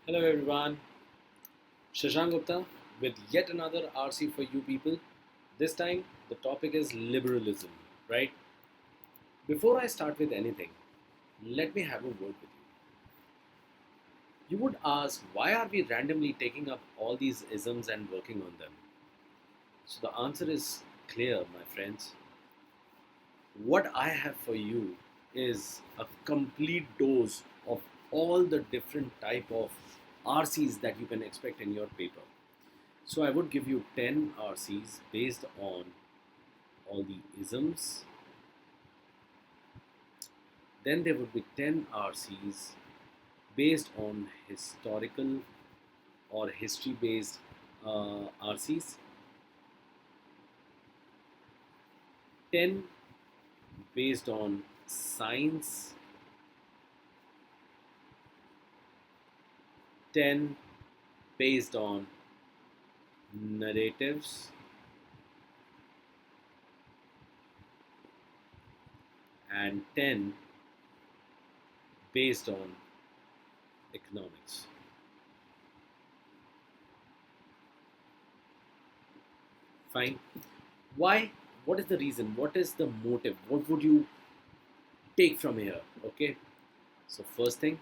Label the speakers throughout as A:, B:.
A: Hello everyone, Shashank Gupta with yet another RC for you people. This time the topic is liberalism, right? Before I start with anything, let me have a word with you. You would ask, why are we randomly taking up all these isms and working on them? So the answer is clear, my friends. What I have for you is a complete dose of all the different type of RCs that you can expect in your paper. So I would give you 10 RCs based on all the isms. Then there would be 10 RCs based on historical or history based RCs. 10 based on science. 10 based on narratives. And 10 based on economics. Fine. Why? What is the reason? What is the motive? What would you take from here? Okay. So, first thing,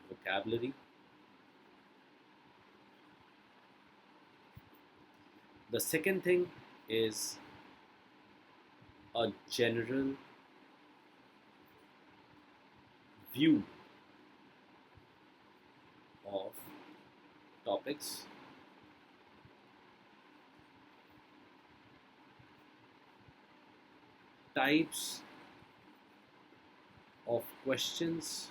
A: vocabulary. The second thing is a general view of topics. Types of questions.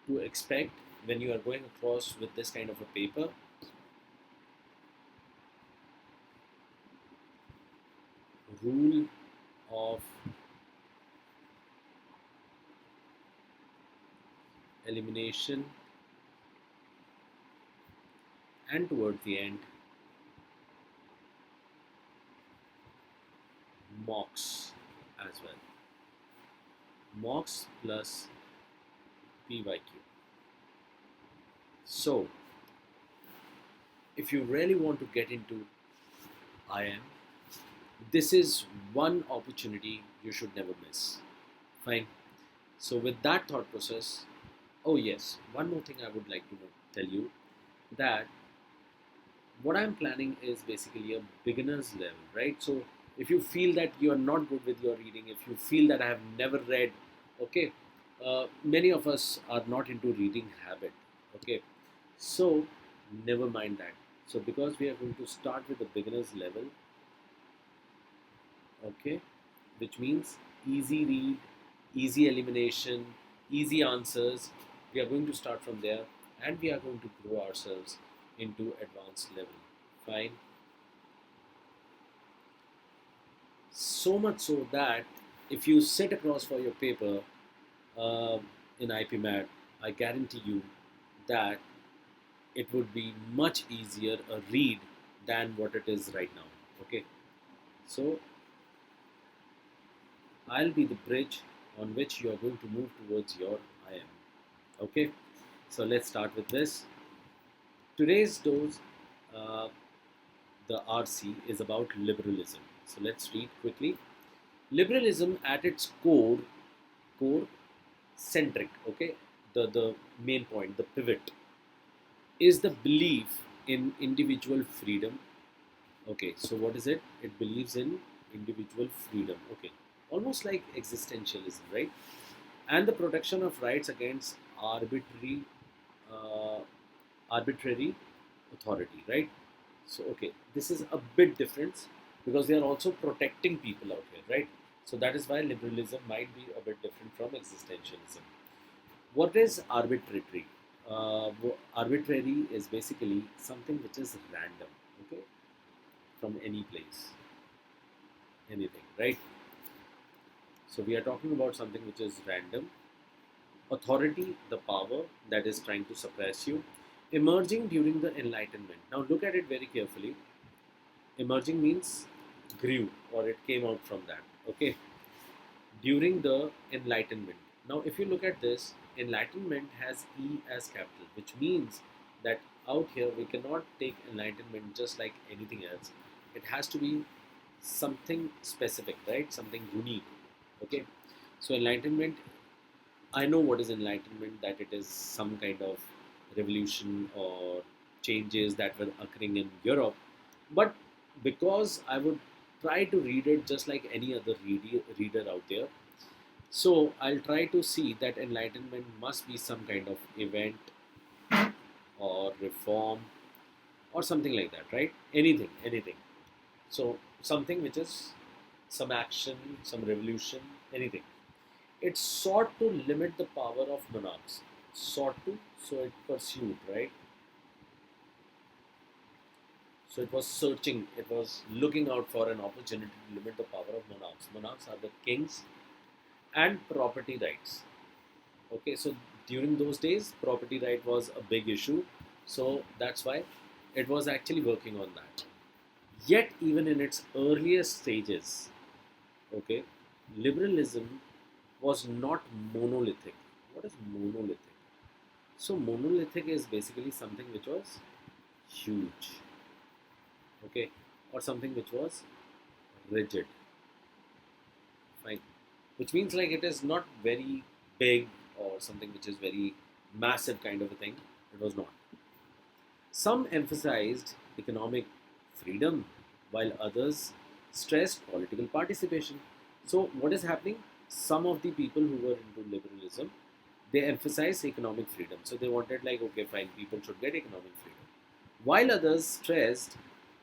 A: To expect when you are going across with this kind of a paper. Rule of elimination, and towards the end, mocks as well. Mocks plus PYQ. So, if you really want to get into IIM, this is one opportunity you should never miss. Fine. So, with that thought process, oh yes, one more thing I would like to tell you, that what I'm planning is basically a beginner's level, right? So if you feel that you are not good with your reading, if you feel that I have never read, okay, many of us are not into reading habit, okay, so never mind that. So because we are going to start with the beginner's level, okay, which means easy read, easy elimination, easy answers. We are going to start from there and we are going to grow ourselves into advanced level. Fine. So much so that if you sit across for your paper uh, in IPMAT, I guarantee you that it would be much easier a read than what it is right now. Okay, so I'll be the bridge on which you are going to move towards your IM. Okay, so let's start with this. Today's dose, uh, the RC, is about liberalism. So let's read quickly. Liberalism at its core centric, okay, the main point, the pivot, is the belief in individual freedom. Okay, so what is it? It believes in individual freedom. Okay, almost like existentialism, right? And the protection of rights against uh, arbitrary authority, right? So okay, this is a bit different because they are also protecting people out here, right? So that is why liberalism might be a bit different from existentialism. What is arbitrary? Arbitrary is basically something which is random, okay, from any place, anything, right? So we are talking about something which is random. Authority, the power that is trying to suppress you, emerging during the Enlightenment. Now look at it very carefully. Emerging means grew or it came out from that. Okay. during the Enlightenment. Now, if you look at this, Enlightenment has E as capital, which means that out here we cannot take Enlightenment just like anything else. It has to be something specific, right? Something unique. Okay. So, Enlightenment, I know what is Enlightenment, that it is some kind of revolution or changes that were occurring in Europe. But because I would try to read it just like any other reader out there, so I'll try to see that enlightenment must be some kind of event or reform or something like that, right? Anything, anything. So something which is some action, some revolution, anything. It sought to limit the power of monarchs. Sought to, so it pursued, right? So it was searching, it was looking out for an opportunity to limit the power of monarchs. Monarchs are the kings and property rights. Okay, so during those days, property right was a big issue. So that's why it was actually working on that. Yet, even in its earliest stages, okay, liberalism was not monolithic. What is monolithic? So, monolithic is basically something which was huge, okay, or something which was rigid, fine, which means like it is not very big or something which is very massive kind of a thing. It was not. Some emphasized economic freedom while others stressed political participation. So, what is happening? Some of the people who were into liberalism, they emphasized economic freedom. So, they wanted, like, okay, fine, people should get economic freedom. While others stressed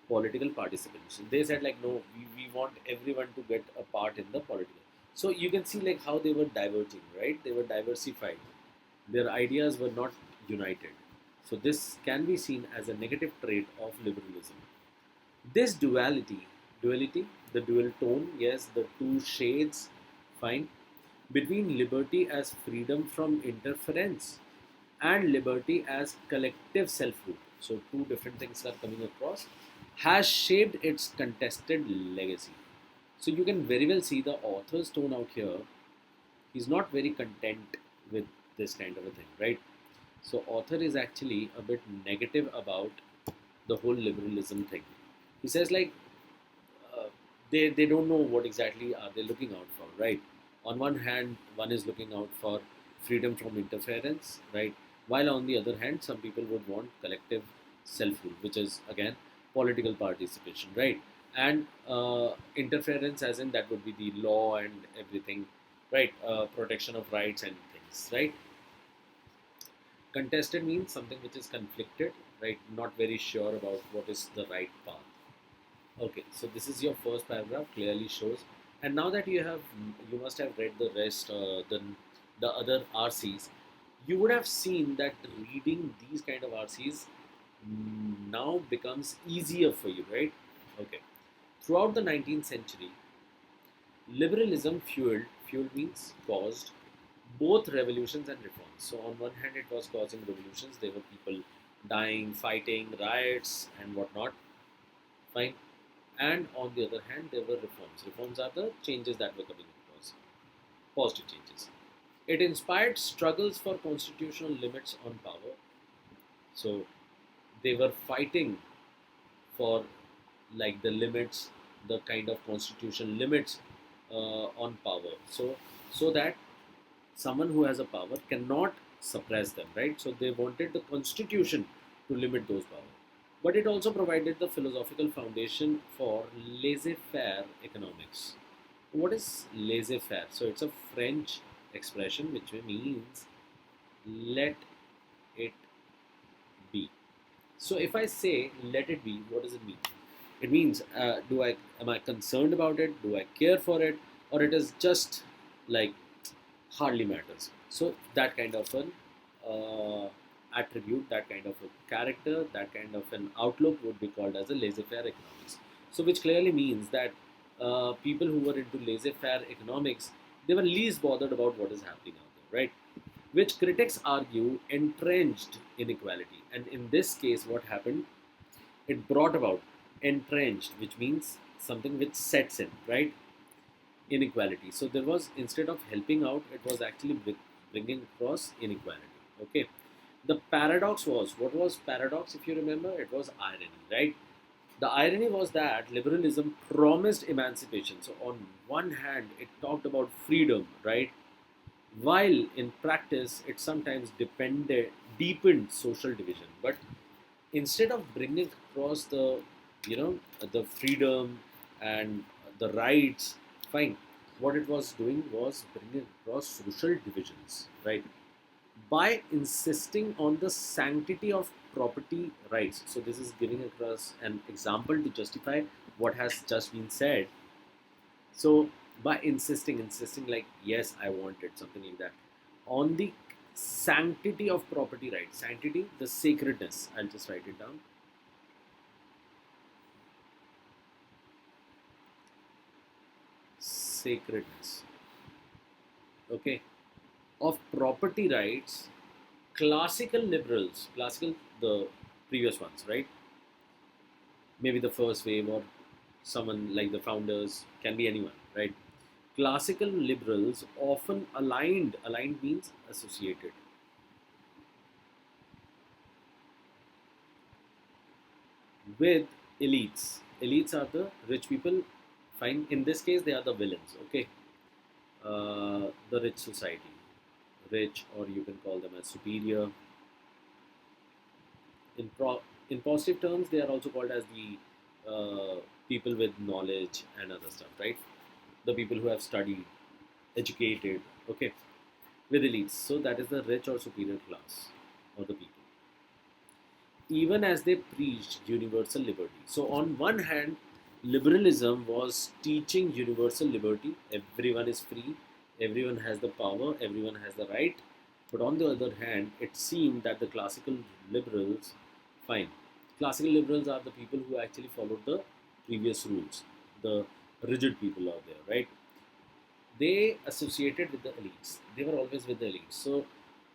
A: political participation. They said, like, no, we want everyone to get a part in the political. So, you can see, like, how they were diverging, right? They were diversified. Their ideas were not united. So, this can be seen as a negative trait of liberalism. This duality, the dual tone, yes, the two shades, fine, between liberty as freedom from interference and liberty as collective self rule. So, two different things are coming across, has shaped its contested legacy. So, you can very well see the author's tone out here. He's not very content with this kind of a thing, right? So, author is actually a bit negative about the whole liberalism thing. He says, like, uh, they don't know what exactly are they looking out for, right? On one hand, one is looking out for freedom from interference, right? While on the other hand, some people would want collective self-rule, which is again political participation, right? And interference, as in that would be the law and everything, right? Protection of rights and things, right? Contested means something which is conflicted, right? Not very sure about what is the right path. Okay, so this is your first paragraph, clearly shows. And now that you must have read the rest, the other RCs, you would have seen that reading these kind of RCs now becomes easier for you, right? Okay. Throughout the 19th century, liberalism fueled means caused both revolutions and reforms. So on one hand, it was causing revolutions. There were people dying, fighting, riots, and whatnot. Fine. And on the other hand, there were reforms. Reforms are the changes that were coming across, positive changes. It inspired struggles for constitutional limits on power. So they were fighting for like the limits, the kind of constitutional limits on power. So that someone who has a power cannot suppress them, right? So they wanted the constitution to limit those powers. But it also provided the philosophical foundation for laissez-faire economics. What is laissez-faire? So it's a French expression which means let it be. So if I say let it be, what does it mean? It means am I concerned about it? Do I care for it? Or it is just like hardly matters. So that kind of an attribute, that kind of a character, that kind of an outlook would be called as a laissez-faire economics. So which clearly means that people who were into laissez-faire economics, they were least bothered about what is happening out there, right? Which critics argue entrenched inequality. And in this case, what happened? It brought about entrenched, which means something which sets in, right? inequality. So there was, instead of helping out, it was actually bringing across inequality. Okay. The paradox was, what was paradox? If you remember, it was irony, right? The irony was that liberalism promised emancipation. So on one hand, it talked about freedom, right? While in practice, it sometimes deepened social division. But instead of bringing across the, the freedom and the rights, fine, what it was doing was bringing across social divisions, right? By insisting on the sanctity of property rights. So this is giving across an example to justify what has just been said. So by insisting like, yes, I wanted something like that, on the sanctity of property rights, sanctity, the sacredness. I'll just write it down. Sacredness, okay, of property rights. Classical liberals, classical, the previous ones, right? Maybe the first wave or someone like the founders, can be anyone, right? Classical liberals often aligned means associated, with elites. Elites are the rich people, fine, in this case they are the villains, okay. The rich society, rich, or you can call them as superior. In in positive terms, they are also called as the people with knowledge and other stuff, right? The people who have studied, educated, okay, with elites. So that is the rich or superior class, or the people. Even as they preached universal liberty. So on one hand, liberalism was teaching universal liberty. Everyone is free, everyone has the power, everyone has the right. But on the other hand, it seemed that the classical liberals, fine, classical liberals are the people who actually followed the previous rules, the rigid people out there, right? They associated with the elites. They were always with the elites. So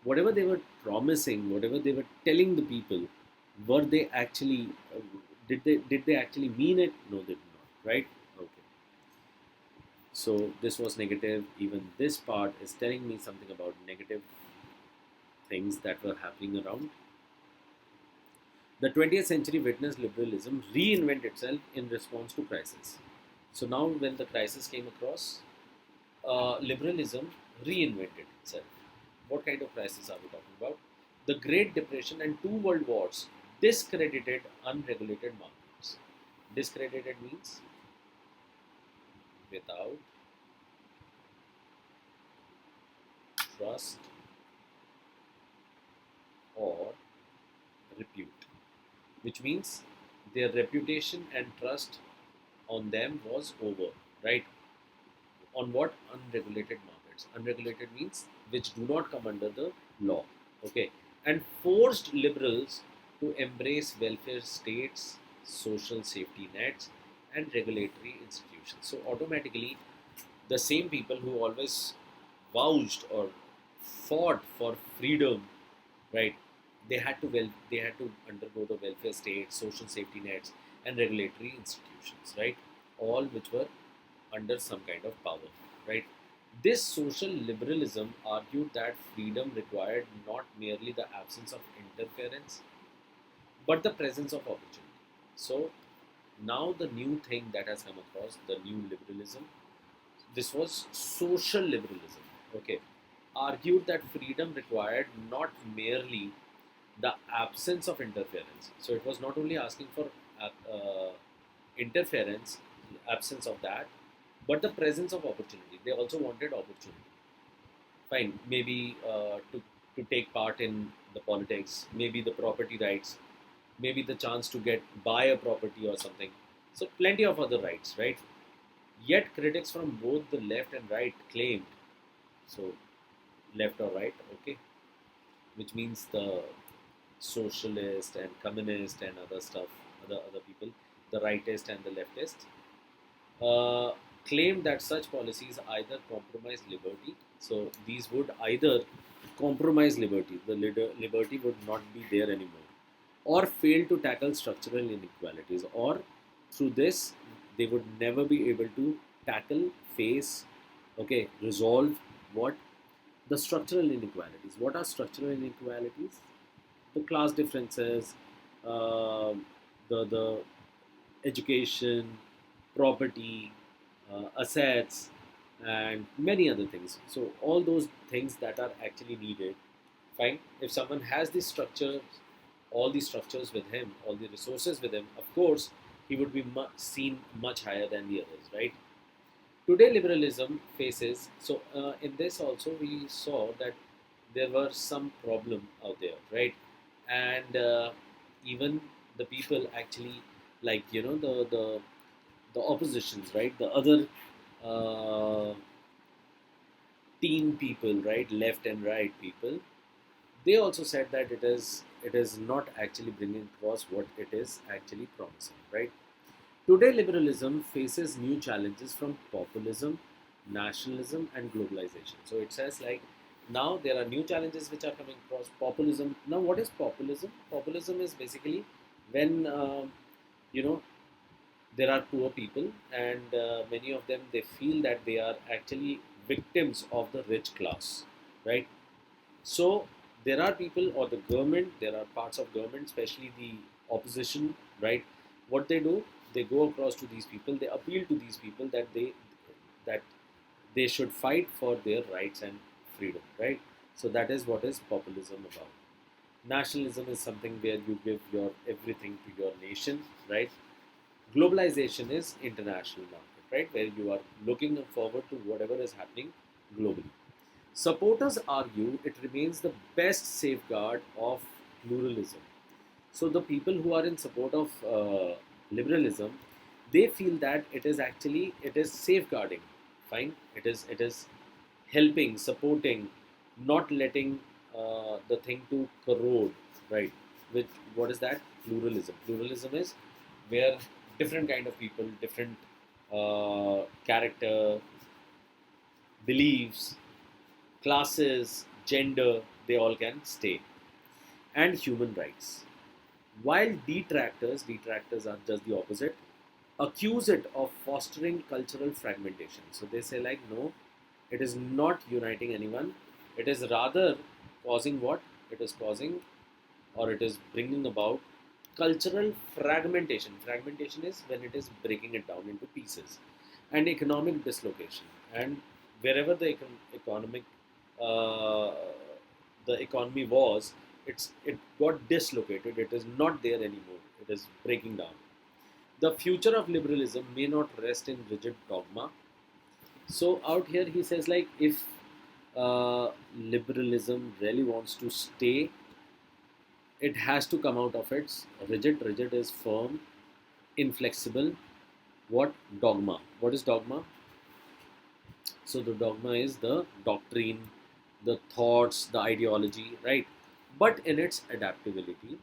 A: whatever they were promising, whatever they were telling the people, were they actually did they actually mean it? No, they did not. Right? Okay. So this was negative. Even this part is telling me something about negative things that were happening around. The 20th century witnessed liberalism reinvent itself in response to crisis. So now, when the crisis came across, liberalism reinvented itself. What kind of crisis are we talking about? The Great Depression and two world wars discredited unregulated markets. Discredited means without trust or repute, which means their reputation and trust on them was over, right? On what? Unregulated markets. Unregulated means which do not come under the law, okay, and forced liberals to embrace welfare states, social safety nets, and regulatory institutions. So automatically, the same people who always vouched or fought for freedom, right? They had to undergo the welfare state, social safety nets, and regulatory institutions, right? All which were under some kind of power, right? This social liberalism argued that freedom required not merely the absence of interference, but the presence of opportunity. So now the new thing that has come across, the new liberalism, this was social liberalism, okay, argued that freedom required not merely the absence of interference. So it was not only asking for interference, absence of that, but the presence of opportunity. They also wanted opportunity. Fine, maybe to take part in the politics, maybe the property rights, maybe the chance to get buy a property or something. So plenty of other rights, right? Yet critics from both the left and right claimed, so left or right, okay, which means the socialist and communist and other stuff, other people, the rightist and the leftist, uh, claimed that such policies either compromise liberty. So these would either compromise liberty, the liberty would not be there anymore, or fail to tackle structural inequalities, or through this they would never be able to tackle, face, okay, resolve what? The structural inequalities. What are structural inequalities? The class differences, uh, the education, property, assets, and many other things. So all those things that are actually needed. Fine. If someone has these structures, all these structures with him, all the resources with him, of course, he would be seen much higher than the others, right? Today, liberalism faces. So in this also we saw that there were some problem out there, right? And even the people actually, like the oppositions, right? The other uh, team people, right? Left and right people, they also said that it is not actually bringing across what it is actually promising, right? Today, liberalism faces new challenges from populism, nationalism, and globalization. So it says like now there are new challenges which are coming across populism. Now, what is populism? Populism is basically when you know there are poor people, and many of them, they feel that they are actually victims of the rich class, right? So there are people or the government, there are parts of government, especially the opposition, right? What they do, they go across to these people, they appeal to these people that they should fight for their rights and freedom, right? So that is what is populism about. Nationalism is something where you give your everything to your nation, right? Globalization is international market, right? Where you are looking forward to whatever is happening globally. Supporters argue it remains the best safeguard of pluralism. So the people who are in support of liberalism, they feel that it is safeguarding. Fine, it is helping, supporting, not letting the thing to corrode, right? With what is that? Pluralism. Pluralism is where different kind of people, different character, beliefs, classes, gender, they all can stay, and human rights. While detractors are just the opposite, accuse it of fostering cultural fragmentation. So they say like, no, it is not uniting anyone. It is rather causing what? It is causing, or it is bringing about cultural fragmentation. Fragmentation is when it is breaking it down into pieces, and economic dislocation. And wherever the economic uh, the economy was, it got dislocated. It is not there anymore. It is breaking down. The future of liberalism may not rest in rigid dogma. So out here he says like, if liberalism really wants to stay, it has to come out of its rigid. Rigid is firm, inflexible. What? Dogma. What is dogma? So the dogma is the doctrine, the thoughts, the ideology, right? But in its adaptability.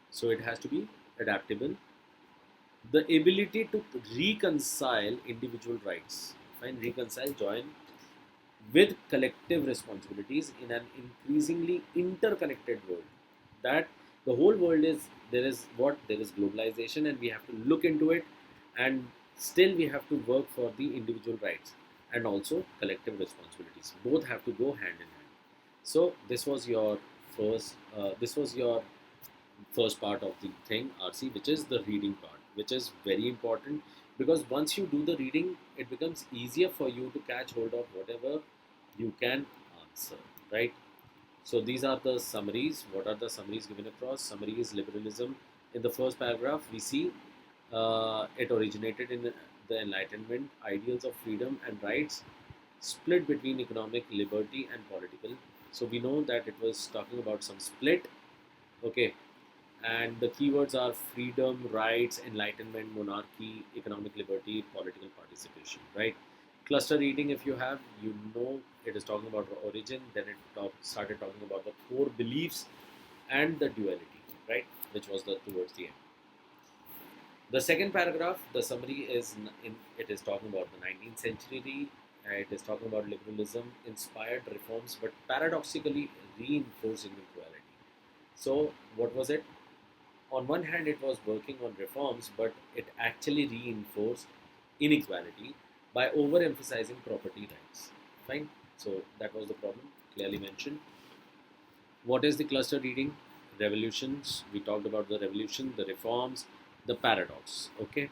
A: So it has to be adaptable. The ability to reconcile individual rights, find reconcile, join with collective responsibilities in an increasingly interconnected world. That the whole world is, there is what? There is globalization, and we have to look into it, and still we have to work for the individual rights and also collective responsibilities. Both have to go hand in hand. So this was your first part of the thing, RC, which is the reading part, which is very important, because once you do the reading, it becomes easier for you to catch hold of whatever you can answer, right? So these are the summaries. What are the summaries given across? Summary is liberalism. In the first paragraph, we see it originated in the Enlightenment, ideals of freedom and rights, split between economic liberty and political. So we know that it was talking about some split, okay, and the keywords are freedom, rights, enlightenment, monarchy, economic liberty, political participation, right? Cluster reading, if you have, you know it is talking about the origin, then it started talking about the core beliefs and the duality, right? Which was the towards the end. The second paragraph, the summary is it is talking about the 19th century. It is talking about liberalism inspired reforms, but paradoxically reinforcing equality. So, what was it? On one hand, it was working on reforms, but it actually reinforced inequality. by overemphasizing property rights. Fine. So that was the problem, clearly mentioned. What is the cluster reading? Revolutions. We talked about the revolution, the reforms, the paradox. Okay.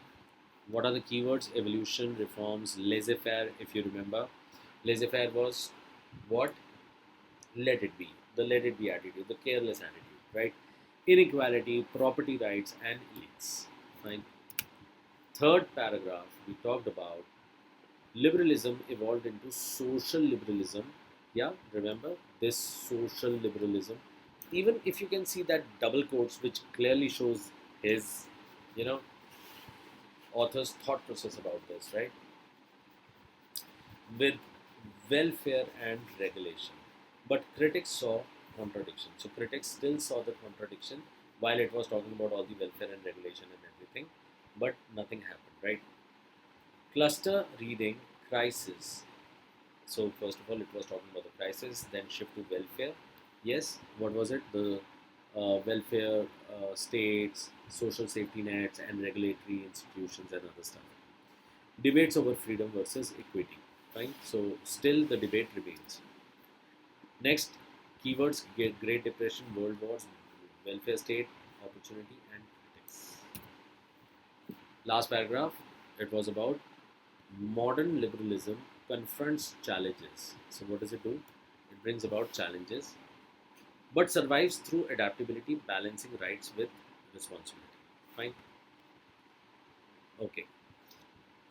A: What are the keywords? Evolution, reforms, laissez-faire. If you remember, laissez-faire was what? Let it be. The let it be attitude, the careless attitude, right? Inequality, property rights, and elites. Fine. Third paragraph, we talked about liberalism evolved into social liberalism. Yeah, remember this social liberalism. Even if you can see that double quotes, which clearly shows his, you know, author's thought process about this, right? With welfare and regulation. But critics saw contradiction. So critics still saw the contradiction while it was talking about all the welfare and regulation and everything, but nothing happened, right? Cluster reading, crisis. So first of all, it was talking about the crisis, then shift to welfare. Yes, what was it? The welfare states, social safety nets, and regulatory institutions and other stuff. Debates over freedom versus equity. Fine. So still the debate remains. Next, keywords: Great Depression, World Wars, welfare state, opportunity, and critics. Last paragraph, it was about modern liberalism confronts challenges. So what does it do? It brings about challenges, but survives through adaptability, balancing rights with responsibility. Fine. Okay.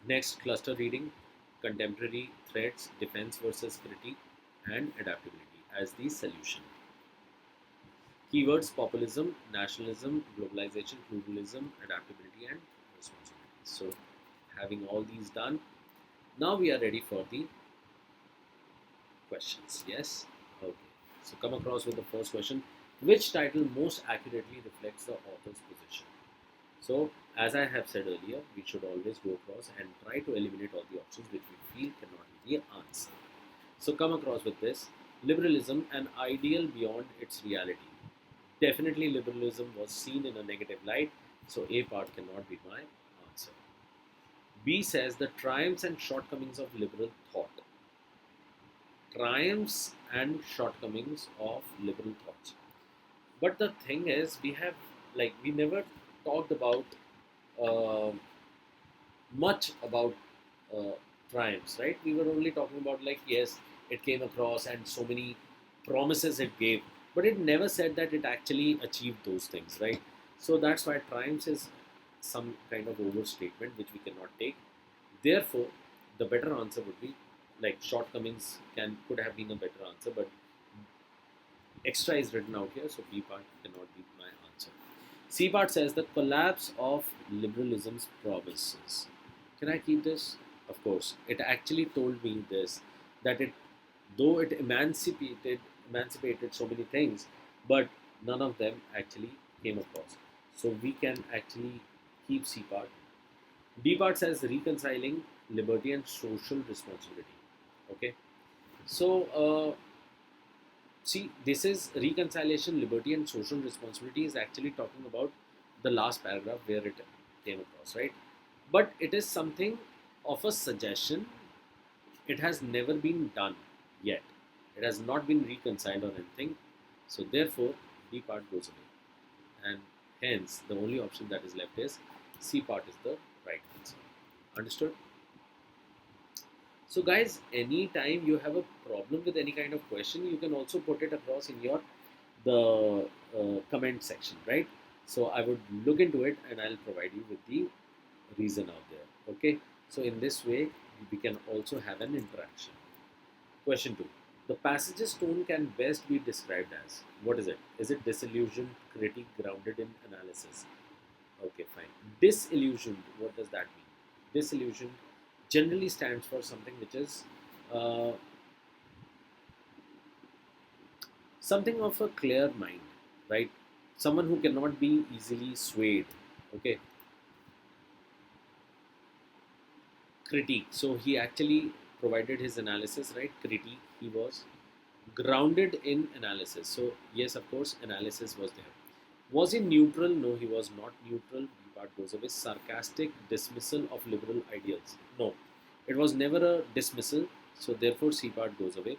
A: Next, cluster reading, contemporary threats, defense versus critique, and adaptability as the solution. Keywords: populism, nationalism, globalization, pluralism, adaptability, and responsibility. So, having all these done, now we are ready for the questions. Yes? Okay. So, come across with the first question. Which title most accurately reflects the author's position? So, as I have said earlier, we should always go across and try to eliminate all the options which we feel cannot be the answer. So, come across with this: liberalism, an ideal beyond its reality. Definitely, liberalism was seen in a negative light, so A part cannot be my answer. B says the triumphs and shortcomings of liberal thought. Triumphs and shortcomings of liberal thoughts. But the thing is, we never talked about uh, much about uh, triumphs, right? We were only talking about, like, yes, it came across and so many promises it gave, but it never said that it actually achieved those things, right? So that's why triumphs is some kind of overstatement which we cannot take. Therefore, the better answer would be, like, shortcomings could have been a better answer, but extra is written out here, so B part cannot be my answer. C part says the collapse of liberalism's promises. Can I keep this? Of course. It actually told me this, that it, though it emancipated so many things, but none of them actually came across. So we can actually keep C part. D part says reconciling liberty and social responsibility. Okay. So see, this is reconciliation, liberty, and social responsibility is actually talking about the last paragraph where it came across, right? But it is something of a suggestion. It has never been done yet. It has not been reconciled or anything. So therefore, B part goes away. And hence, the only option that is left is C part is the right answer. Understood? So guys, anytime you have a problem with any kind of question, you can also put it across in your the comment section, right? So I would look into it and I'll provide you with the reason out there. Okay. So in this way, we can also have an interaction. Question 2. The passage's tone can best be described as, what is it? Is it disillusioned, critique, grounded in analysis? Okay, fine. Disillusioned, what does that mean? Disillusioned generally stands for something which is uh, something of a clear mind, right? Someone who cannot be easily swayed. Okay. Critique. So he actually provided his analysis, right? Critique. He was grounded in analysis. So yes, of course, analysis was there. Was he neutral? No, he was not neutral. B part goes away. Sarcastic dismissal of liberal ideals. No, It was never a dismissal, so therefore C part goes away.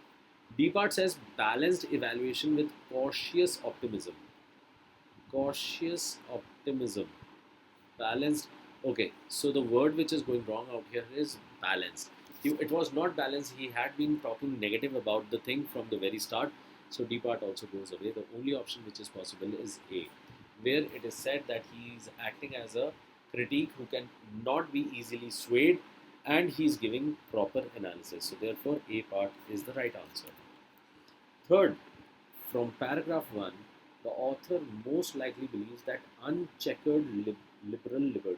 A: D part says balanced evaluation with cautious optimism. Cautious optimism. Balanced. Okay, so the word which is going wrong out here is balanced. It was not balanced. He had been talking negative about the thing from the very start. So D part also goes away. The only option which is possible is A, where it is said that he is acting as a critique who can not be easily swayed, and he is giving proper analysis. So therefore, A part is the right answer. Third, from paragraph 1, the author most likely believes that liberal liberty.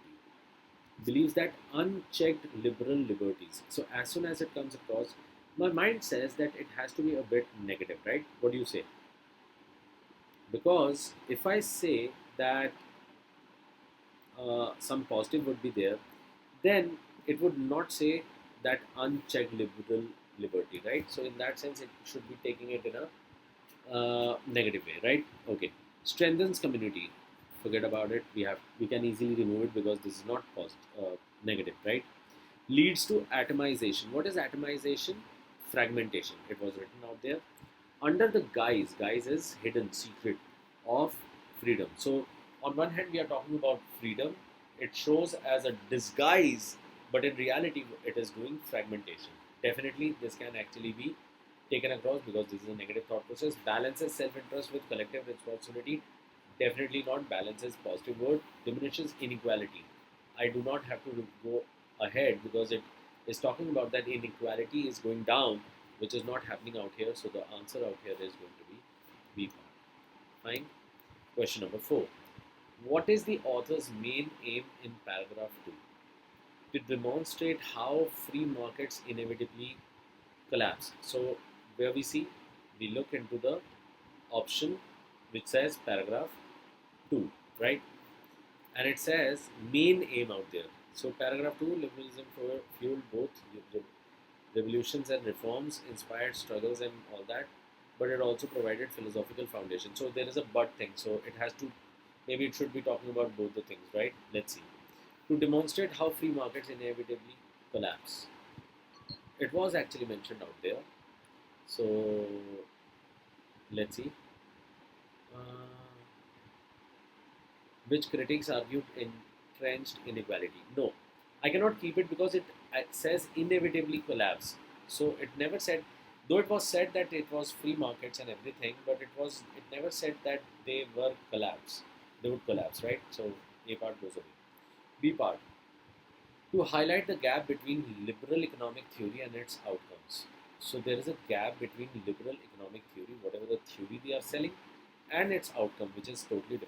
A: Believes that unchecked liberal liberties. So as soon as it comes across, my mind says that it has to be a bit negative, right? What do you say? Because if I say that some positive would be there, then it would not say that unchecked liberal liberty, right? So in that sense, it should be taking it in a negative way, right? Okay. Strengthens community. Forget about it. We can easily remove it because this is not negative, right? Leads to atomization. What is atomization? Fragmentation. It was written out there. Under the guise is hidden, secret of freedom. So on one hand, we are talking about freedom. It shows as a disguise, but in reality, it is doing fragmentation. Definitely, this can actually be taken across because this is a negative thought process. Balances self-interest with collective responsibility. Definitely not. Balances positive word. Diminishes inequality. I do not have to go ahead because it is talking about that inequality is going down, which is not happening out here. So the answer out here is going to be B part. Fine. Question number 4. What is the author's main aim in paragraph 2? To demonstrate how free markets inevitably collapse. So where we look into the option which says paragraph 2, right? And it says main aim out there. So paragraph 2, liberalism fueled both revolutions and reforms, inspired struggles and all that, but it also provided philosophical foundation. So there is a but thing. So it has to, maybe it should be talking about both the things, right? Let's see. To demonstrate how free markets inevitably collapse. It was actually mentioned out there. So let's see. Uh, which critics argued entrenched inequality. No, I cannot keep it because it says inevitably collapse. So it never said, though it was said that it was free markets and everything, but it never said that they were collapse. They would collapse, right? So A part goes away. B part, to highlight the gap between liberal economic theory and its outcomes. So there is a gap between liberal economic theory, whatever the theory they are selling, and its outcome, which is totally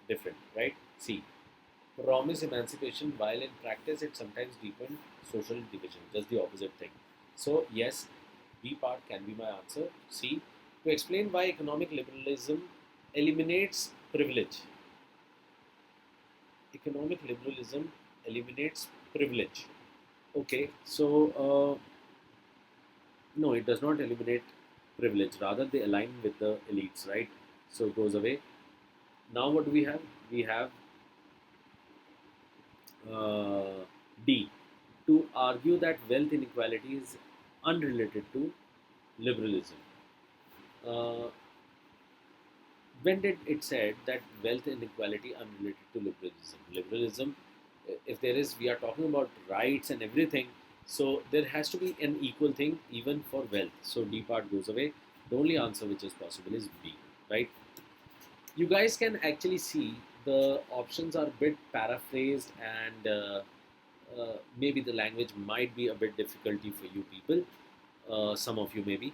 A: different, right? C. Promise emancipation, while in practice it sometimes deepened social division, just the opposite thing. So yes, B part can be my answer. C. To explain why economic liberalism eliminates privilege. Economic liberalism eliminates privilege. Okay, so no, it does not eliminate privilege. Rather, they align with the elites, right? So it goes away. Now, what do we have? We have uh, D, to argue that wealth inequality is unrelated to liberalism. Uh, when did it said that wealth inequality unrelated to liberalism? Liberalism, if there is, we are talking about rights and everything, so there has to be an equal thing even for wealth. So D part goes away. The only answer which is possible is B, right? You guys can actually see the options are a bit paraphrased and maybe the language might be a bit difficulty for you people, some of you maybe,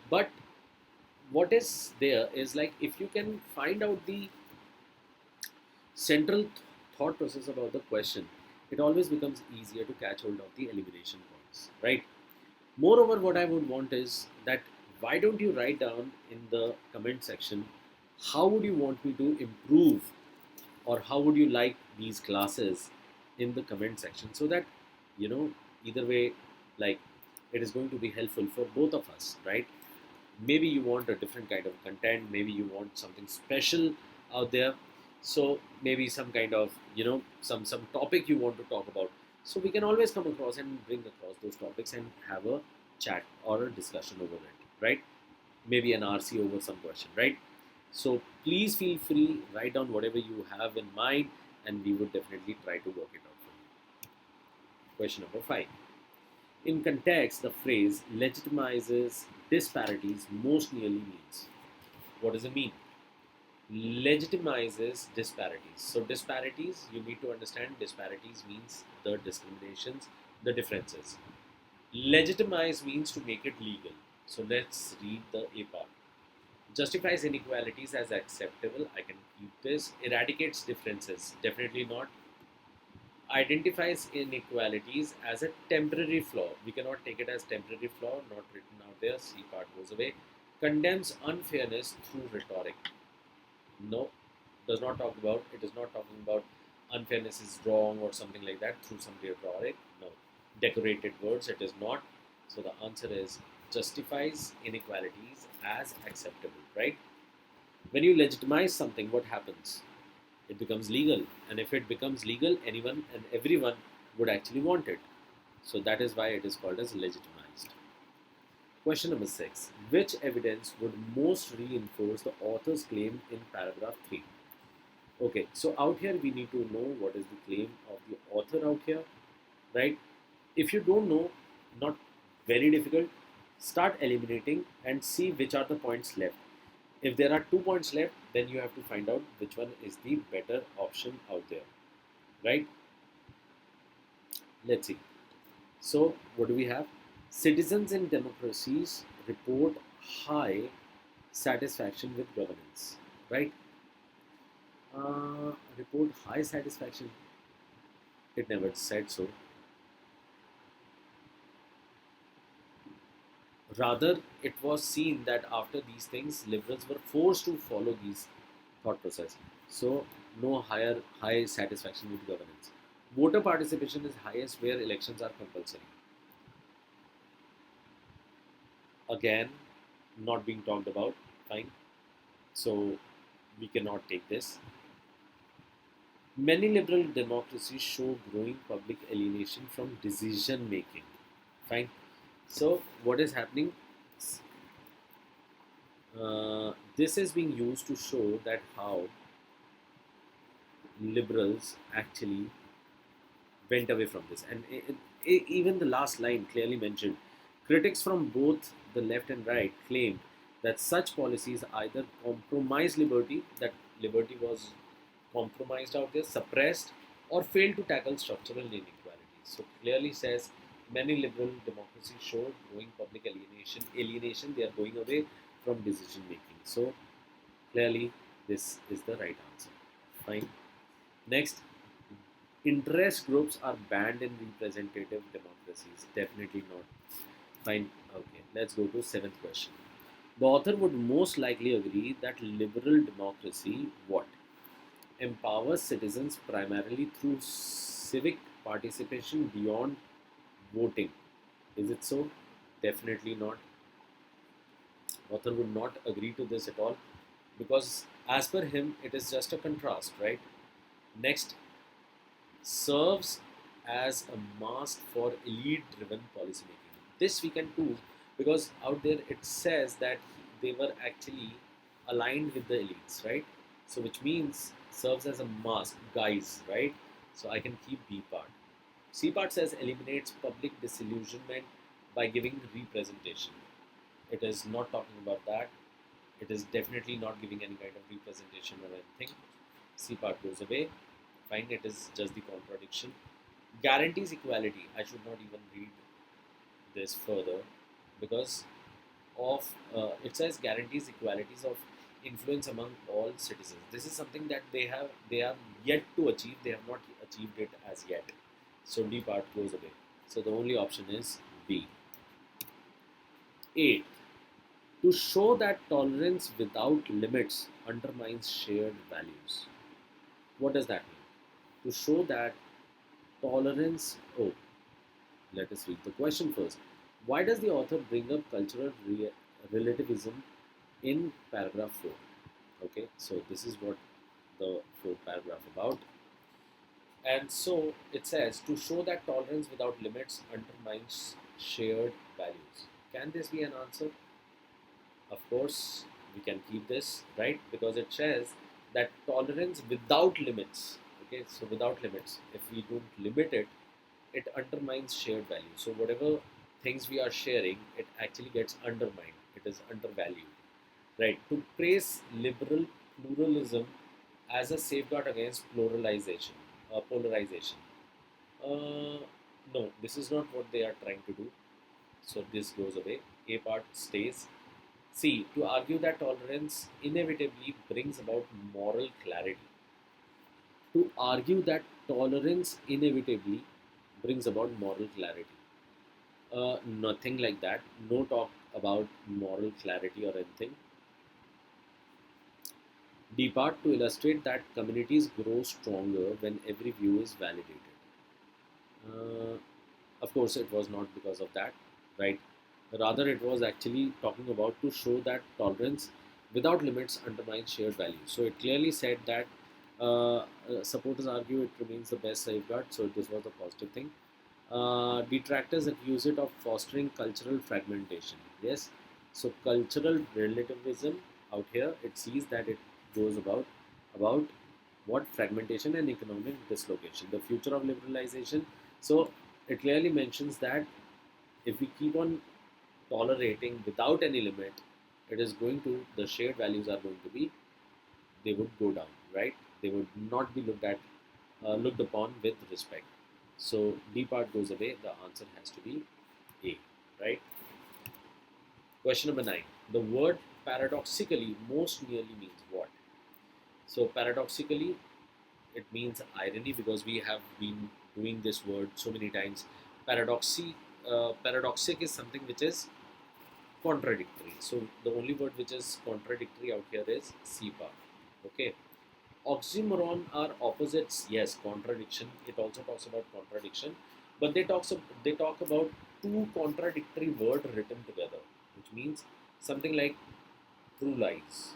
A: but what is there is like if you can find out the central thought process about the question, it always becomes easier to catch hold of the elimination points, right? Moreover, what I would want is that why don't you write down in the comment section how would you want me to improve or how would you like these classes in the comment section, so that you know either way, like, it is going to be helpful for both of us, right? Maybe you want a different kind of content, maybe you want something special out there, so maybe some kind of some topic you want to talk about. So we can always come across and bring across those topics and have a chat or a discussion over it, right? Maybe an RC over some question, right? So please feel free, write down whatever you have in mind, and we would definitely try to work it out for you. Question number 5. In context, the phrase legitimizes disparities most nearly means. What does it mean? Legitimizes disparities. So disparities, you need to understand disparities means the discriminations, the differences. Legitimize means to make it legal. So let's read the A part. Justifies inequalities as acceptable. I can keep this. Eradicates differences. Definitely not. Identifies inequalities as a temporary flaw. We cannot take it as temporary flaw, not written out there. C part goes away. Condemns unfairness through rhetoric. No, does not talk about. It is not talking about unfairness is wrong or something like that through some rhetoric. No, decorated words. It is not. So the answer is justifies inequalities as acceptable. Right? When you legitimize something, what happens? It becomes legal, and if it becomes legal, anyone and everyone would actually want it. So that is why it is called as legitimized. Question number 6. Which evidence would most reinforce the author's claim in paragraph 3? Okay, so out here we need to know what is the claim of the author out here, right? If you don't know, not very difficult, start eliminating and see which are the points left. If there are 2 points left, then you have to find out which one is the better option out there, right? Let's see. So, what do we have? Citizens in democracies report high satisfaction with governance, right? Report high satisfaction. It never said so. Rather, it was seen that after these things, liberals were forced to follow these thought process. So, no high satisfaction with governance. Voter participation is highest where elections are compulsory. Again, not being talked about. Fine. So, we cannot take this. Many liberal democracies show growing public alienation from decision making. Fine. So, what is happening? This is being used to show that how liberals actually went away from this. And even the last line clearly mentioned critics from both the left and right claimed that such policies either compromise liberty, that liberty was compromised out there, suppressed, or failed to tackle structural inequalities. So clearly says many liberal democracies show growing public alienation. They are going away from decision making. So clearly this is the right answer. Fine. Next, interest groups are banned in representative democracies. Definitely not. Fine. Okay. Let's go to seventh question. The author would most likely agree that liberal democracy what? Empowers citizens primarily through civic participation beyond voting. Is it so? Definitely not. Author would not agree to this at all because as per him it is just a contrast, right? Next, serves as a mask for elite driven policymaking. This we can do because out there it says that they were actually aligned with the elites, right? So which means serves as a mask, guise, right? So I can keep B part. C part says eliminates public disillusionment by giving representation. It is not talking about that. It is definitely not giving any kind of representation or anything. C part goes away. Fine, it is just the contradiction. Guarantees equality. I should not even read this further because of it says guarantees equalities of influence among all citizens. This is something that they have yet to achieve. They have not achieved it as yet. So D part goes away. So the only option is B. 8. To show that tolerance without limits undermines shared values. What does that mean? To show that tolerance. Oh, let us read the question first. Why does the author bring up cultural relativism in paragraph 4? Okay, so this is what the fourth paragraph about. And so it says to show that tolerance without limits undermines shared values. Can this be an answer? Of course, we can keep this, right? Because it says that tolerance without limits, okay, so without limits, if we don't limit it, it undermines shared value. So whatever things we are sharing, it actually gets undermined, it is undervalued, right? To praise liberal pluralism as a safeguard against polarization. Uh, no, this is not what they are trying to do. So this goes away. A part stays. C. To argue that tolerance inevitably brings about moral clarity. To argue that tolerance inevitably brings about moral clarity. Nothing like that. No talk about moral clarity or anything. D part to illustrate that communities grow stronger when every view is validated. Uh, of course, it was not because of that, right? Rather, it was actually talking about to show that tolerance without limits undermines shared values. So it clearly said that supporters argue it remains the best safeguard. So this was a positive thing. Detractors accuse it of fostering cultural fragmentation. Yes, so cultural relativism out here it sees that it goes about what fragmentation and economic dislocation, the future of liberalization. So it clearly mentions that if we keep on tolerating without any limit, it is going to the shared values are going to be they would go down, right? They would not be looked upon with respect. So D part goes away. The answer has to be A, right? Question number 9. The word paradoxically most nearly means what? So paradoxically, it means irony because we have been doing this word so many times. Paradoxic is something which is contradictory. So the only word which is contradictory out here is C part. Okay. Oxymoron are opposites. Yes, contradiction. It also talks about contradiction, but they talk about two contradictory words written together, which means something like true lies,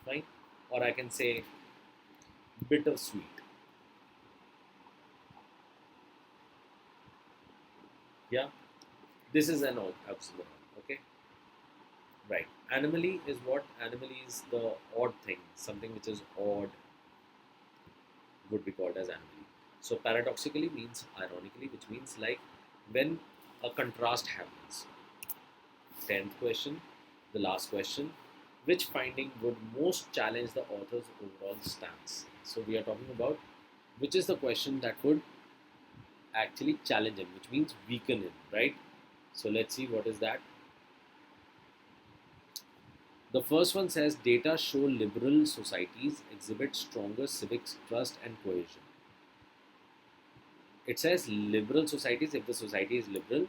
A: right? Or I can say bittersweet. Yeah, this is an oxymoron. Okay, right. Anomaly is what? Anomaly is the odd thing, something which is odd would be called as anomaly. So paradoxically means ironically, which means like when a contrast happens. 10th question, the last question. Which finding would most challenge the author's overall stance? So we are talking about which is the question that would actually challenge him, which means weaken him, right? So let's see what is that. The first one says data show liberal societies exhibit stronger civic trust and cohesion. It says liberal societies, if the society is liberal,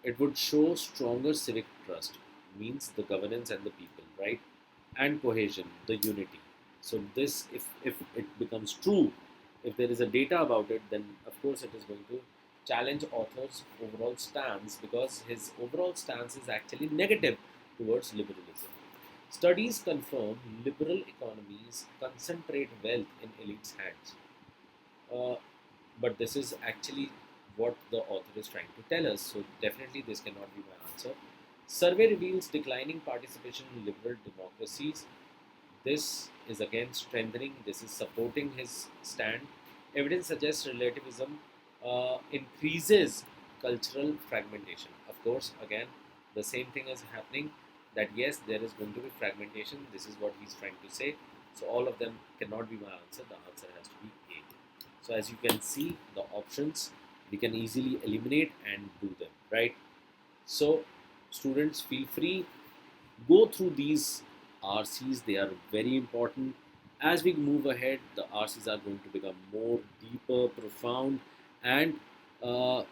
A: it would show stronger civic trust, means the governance and the people, right? And cohesion, the unity. So this, if it becomes true, if there is a data about it, then of course it is going to challenge author's overall stance because his overall stance is actually negative towards liberalism. Studies confirm liberal economies concentrate wealth in elites' hands. Uh, but this is actually what the author is trying to tell us. So definitely this cannot be my answer. Survey reveals declining participation in liberal democracies. This is again strengthening. This is supporting his stand. Evidence suggests relativism increases cultural fragmentation. Of course, again, the same thing is happening. That yes, there is going to be fragmentation. This is what he's trying to say. So all of them cannot be my answer. The answer has to be A. So as you can see, the options we can easily eliminate and do them, right? So students feel free, go through these RCs, they are very important. As we move ahead, the RCs are going to become more deeper, profound, and uh,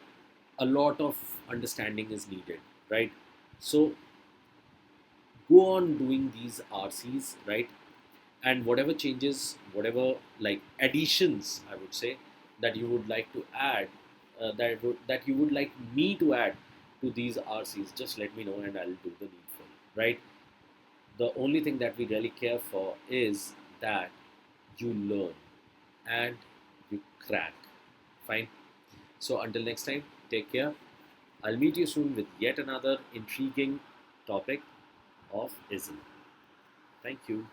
A: a lot of understanding is needed, right? So go on doing these RCs, right? And whatever changes, whatever like additions, I would say that you would like to add, that you would like me to add to these RCs, just let me know and I'll do the needful, right? The only thing that we really care for is that you learn, and you crack. Fine. So until next time, take care. I'll meet you soon with yet another intriguing topic of ISM. Thank you.